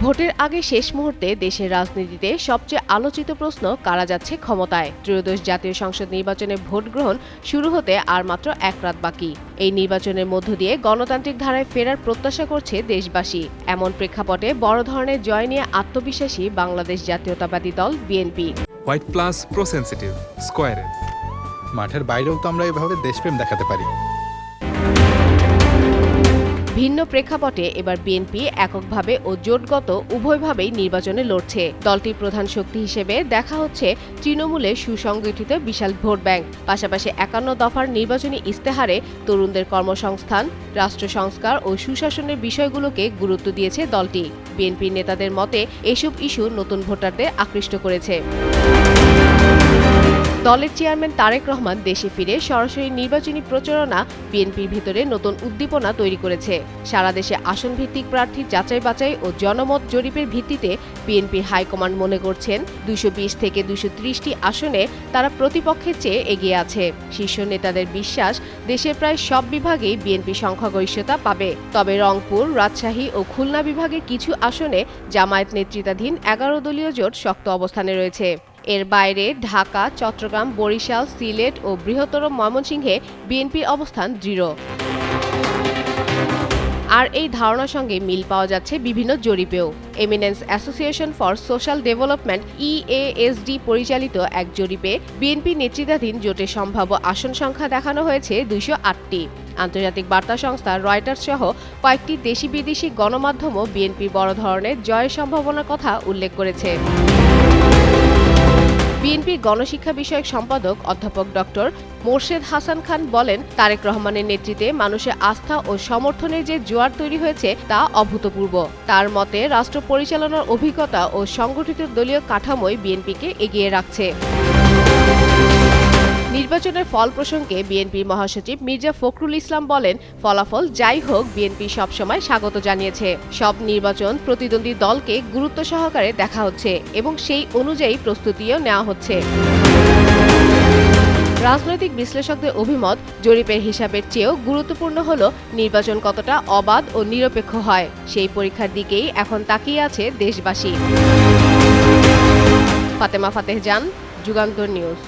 ভোটের আগে শেষ মুহূর্তে দেশের রাজনীতিতে সবচেয়ে আলোচিত প্রশ্ন কারা যাচ্ছে ক্ষমতায়। ত্রয়োদশ জাতীয় সংসদ নির্বাচনে ভোট গ্রহণ শুরু হতে আর মাত্র এক রাত বাকি। এই নির্বাচনের মধ্য দিয়ে গণতান্ত্রিক ধারায় ফেরার প্রত্যাশা করছে দেশবাসী। এমন প্রেক্ষাপটে বড় ধরনের জয় নিয়ে আত্মবিশ্বাসী বাংলাদেশ জাতীয়তাবাদী দল BNP. White plus pro sensitive স্কয়ারে মাঠের বাইরেও তো আমরা এভাবে দেশপ্রেম দেখাতে পারি। ভিন্ন প্রেক্ষাপটে এবার বিএনপি এককভাবে ও জোটগত উভয়ভাবেই নির্বাচনে লড়ছে। দলটির প্রধান শক্তি হিসেবে দেখা হচ্ছে তৃণমূলে সুসংগঠিত বিশাল ভোট ব্যাংক। পাশাপাশি ৫১ দফার নির্বাচনী ইস্তেহারে তরুণদের কর্মসংস্থান, রাষ্ট্র সংস্কার ও সুশাসনের বিষয়গুলোকে গুরুত্ব দিয়েছে দলটি। বিএনপির নেতাদের মতে এসব ইস্যু নতুন ভোটারদের আকৃষ্ট করেছে। দলের চেয়ারম্যান তারেক রহমান দেশে ফিরে সরাসরি নির্বাচনী প্রচারণা বিএনপির ভিতরে নতুন উদ্দীপনা তৈরি করেছে। সারা দেশে আসন ভিত্তিক প্রার্থী যাচাই বাছাই ও জনমত জরিপের ভিত্তিতে বিএনপির হাইকমান্ড মনে করছেন ২২০ থেকে ২৩০টি আসনে তারা প্রতিপক্ষের চেয়ে এগিয়ে আছে। শীর্ষ নেতাদের বিশ্বাস, দেশের প্রায় সব বিভাগেই বিএনপি সংখ্যাগরিষ্ঠতা পাবে। তবে রংপুর, রাজশাহী ও খুলনা বিভাগের কিছু আসনে জামায়াত নেতৃত্বাধীন ১১ দলীয় জোট শক্ত অবস্থানে রয়েছে। এর বাইরে ঢাকা, চট্টগ্রাম, বরিশাল, সিলেট ও বৃহত্তর ময়মনসিংহে বিএনপির অবস্থান দৃঢ়। আর এই ধারণার সঙ্গে মিল পাওয়া যাচ্ছে বিভিন্ন জরিপেও। Eminence association for social development EASD পরিচালিত এক জরিপে বিএনপি নেতৃত্বাধীন জোটের সম্ভাব্য আসন সংখ্যা দেখানো হয়েছে ২০৮টি। আন্তর্জাতিক বার্তা সংস্থা রয়টার্স সহ কয়েকটি দেশি বিদেশি গণমাধ্যমও বিএনপি বড় ধরনের জয়ের সম্ভাবনার কথা উল্লেখ করেছে। বিএনপির গণশিক্ষা বিষয়ক সম্পাদক অধ্যাপক ডক্টর মোর্শেদ হাসান খান বলেন, তারেক রহমানের নেতৃত্বে মানুষের আস্থা ও সমর্থনের যে জোয়ার তৈরি হয়েছে তা অভূতপূর্ব। তার মতে রাষ্ট্র পরিচালনার অভিজ্ঞতা ও সংগঠিত দলীয় কাঠামোই বিএনপিকে এগিয়ে রাখছে। নির্বাচনের ফল প্রসঙ্গে বিএনপির মহাসচিব মির্জা ফখরুল ইসলাম বলেন, ফলাফল যাই হোক বিএনপি সবসময় স্বাগত জানিয়েছে। সব নির্বাচন প্রতিদ্বন্দ্বী দলকে গুরুত্ব সহকারে দেখা হচ্ছে এবং সেই অনুযায়ী প্রস্তুতিও নেওয়া হচ্ছে। রাজনৈতিক বিশ্লেষকদের অভিমত, জরিপের হিসাবের চেয়েও গুরুত্বপূর্ণ হল নির্বাচন কতটা অবাধ ও নিরপেক্ষ হয়। সেই পরীক্ষার দিকেই এখন তাকিয়ে আছে দেশবাসী। ফাতেমা ফাতেহ জান, যুগান্তর নিউজ।